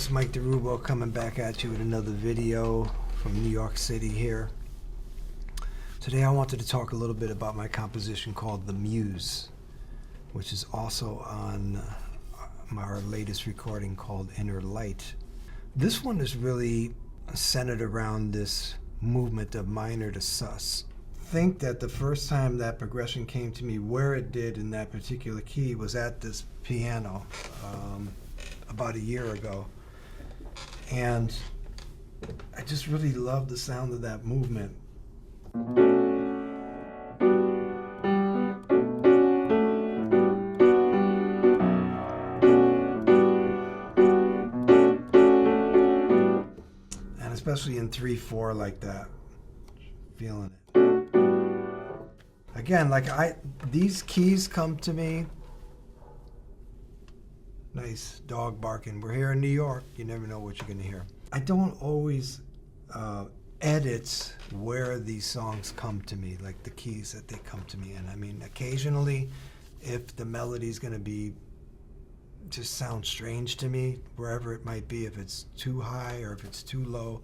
folks, Mike DiRubbo coming back at you with another video from New York City here. Today I wanted to talk a little bit about my composition called The Muse, which is also on our latest recording called Inner Light. This one is really centered around this movement of minor to sus. I think that the first time that progression came to me where it did in that particular key was at this piano about a year ago. And I just really love the sound of that movement. And especially in 3/4 like that, feeling it. Again, these keys come to me. Nice dog barking. We're here in New York. You never know what you're going to hear. I don't always edit where these songs come to me, like the keys that they come to me in. I mean, occasionally, if the melody's going to be just sound strange to me, wherever it might be, if it's too high or if it's too low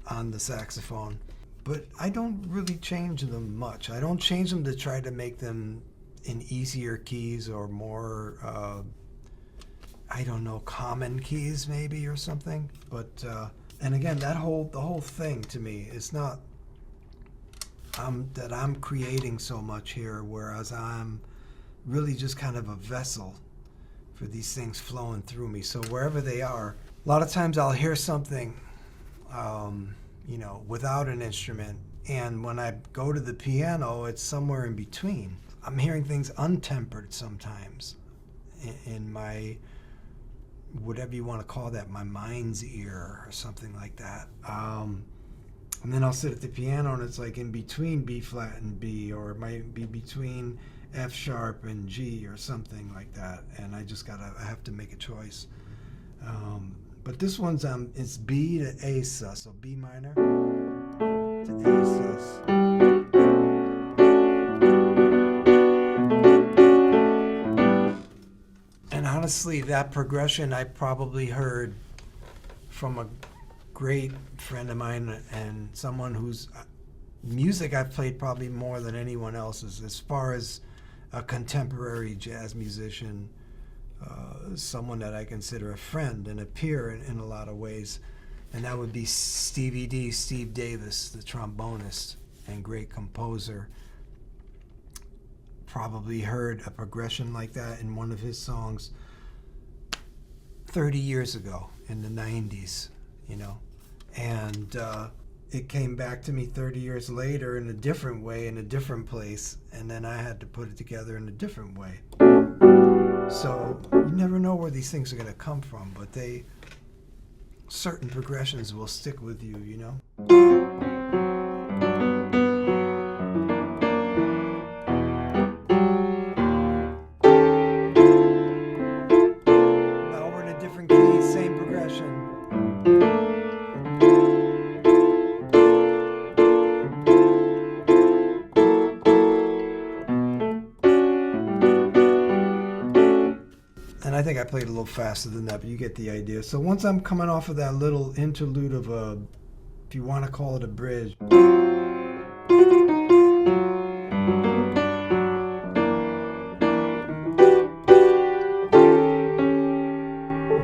on the saxophone. But I don't really change them much. I don't change them to try to make them in easier keys or more, I don't know, common keys maybe or something. But, and again, the whole thing to me is not that I'm creating so much here, whereas I'm really just kind of a vessel for these things flowing through me. So wherever they are, a lot of times I'll hear something, without an instrument. And when I go to the piano, it's somewhere in between. I'm hearing things untempered sometimes in my, whatever you want to call that, my mind's ear or something like that. And then I'll sit at the piano and it's like in between B flat and B, or it might be between F sharp and G or something like that. And I have to make a choice. But this one's it's B to A sus, so B minor to A sus. And honestly, that progression I probably heard from a great friend of mine and someone whose music I've played probably more than anyone else's, as far as a contemporary jazz musician. Someone that I consider a friend and a peer in a lot of ways, and that would be Steve Davis, the trombonist and great composer. Probably heard a progression like that in one of his songs 30 years ago in the 90s, and it came back to me 30 years later in a different way, in a different place, and then I had to put it together in a different way. So you never know where these things are going to come from, but certain progressions will stick with you, Now we're in a different key, same progression. And I think I played a little faster than that, but you get the idea. So once I'm coming off of that little interlude of if you want to call it a bridge,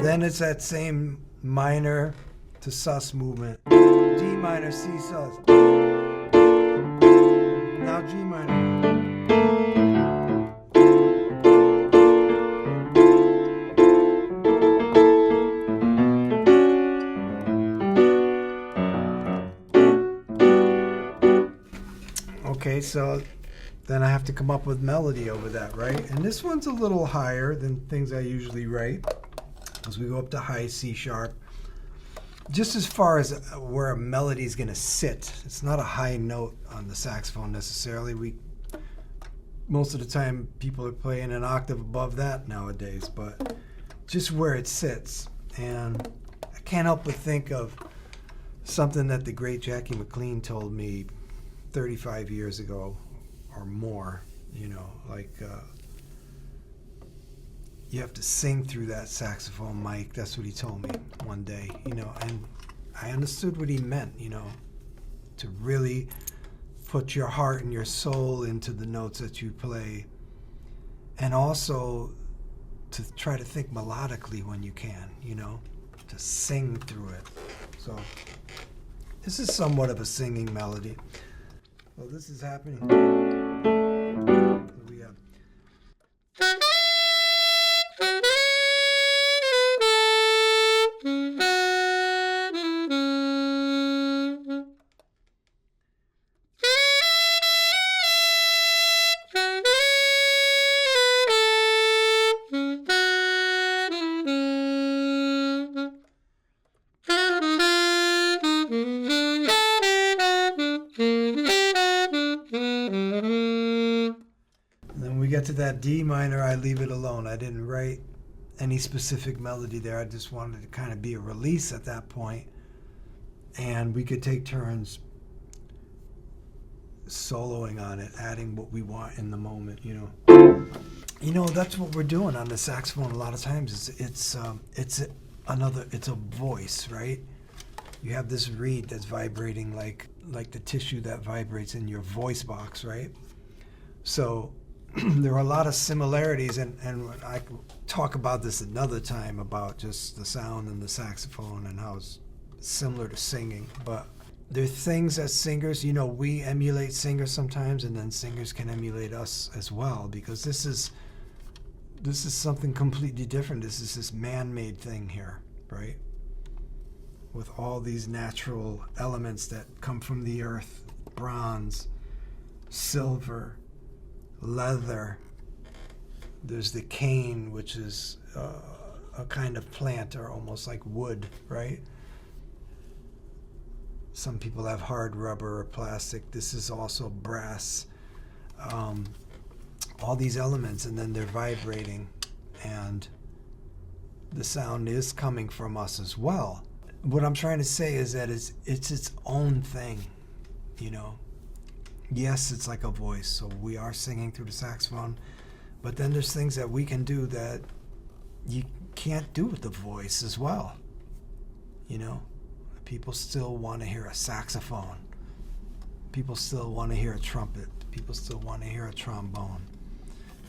then it's that same minor to sus movement. D minor, C sus. Now G minor. Okay, so then I have to come up with melody over that, right? And this one's a little higher than things I usually write, as we go up to high C sharp. Just as far as where a melody is going to sit, it's not a high note on the saxophone necessarily. Most of the time, people are playing an octave above that nowadays, but just where it sits. And I can't help but think of something that the great Jackie McLean told me 35 years ago or more, you have to sing through that saxophone mic. That's what he told me one day, you know, and I understood what he meant, you know, to really put your heart and your soul into the notes that you play, and also to try to think melodically when you can, you know, to sing through it. So this is somewhat of a singing melody. Well, this is happening. We have we get to that D minor, I leave it alone. I didn't write any specific melody there. I just wanted to kind of be a release at that point, and we could take turns soloing on it, adding what we want in the moment, you know. You know, that's what we're doing on the saxophone a lot of times. It's a voice, right? You have this reed that's vibrating like the tissue that vibrates in your voice box, right? So there are a lot of similarities, and I can talk about this another time about just the sound and the saxophone and how it's similar to singing. But there are things as singers, you know, we emulate singers sometimes, and then singers can emulate us as well, because this is something completely different. This is this man-made thing here, right? With all these natural elements that come from the earth: bronze, silver, leather. There's the cane, which is a kind of plant, or almost like wood, right? Some people have hard rubber or plastic. This is also brass. All these elements, and then they're vibrating, and the sound is coming from us as well. What I'm trying to say is that it's its own thing, you know. Yes, it's like a voice, so we are singing through the saxophone, but then there's things that we can do that you can't do with the voice as well, you know. People still want to hear a saxophone. People still want to hear a trumpet. People still want to hear a trombone.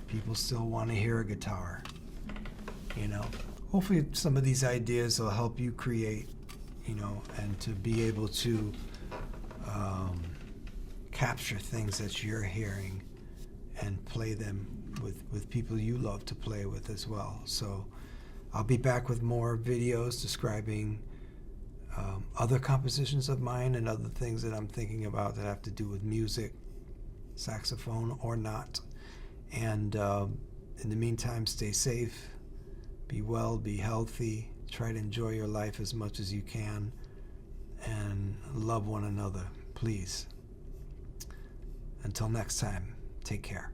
People still want to hear a guitar, you know. Hopefully some of these ideas will help you create, you know, and to be able to capture things that you're hearing and play them with people you love to play with as well. So I'll be back with more videos describing other compositions of mine and other things that I'm thinking about that have to do with music, saxophone or not. And in the meantime, stay safe, be well, be healthy, try to enjoy your life as much as you can, and love one another, please. Until next time, take care.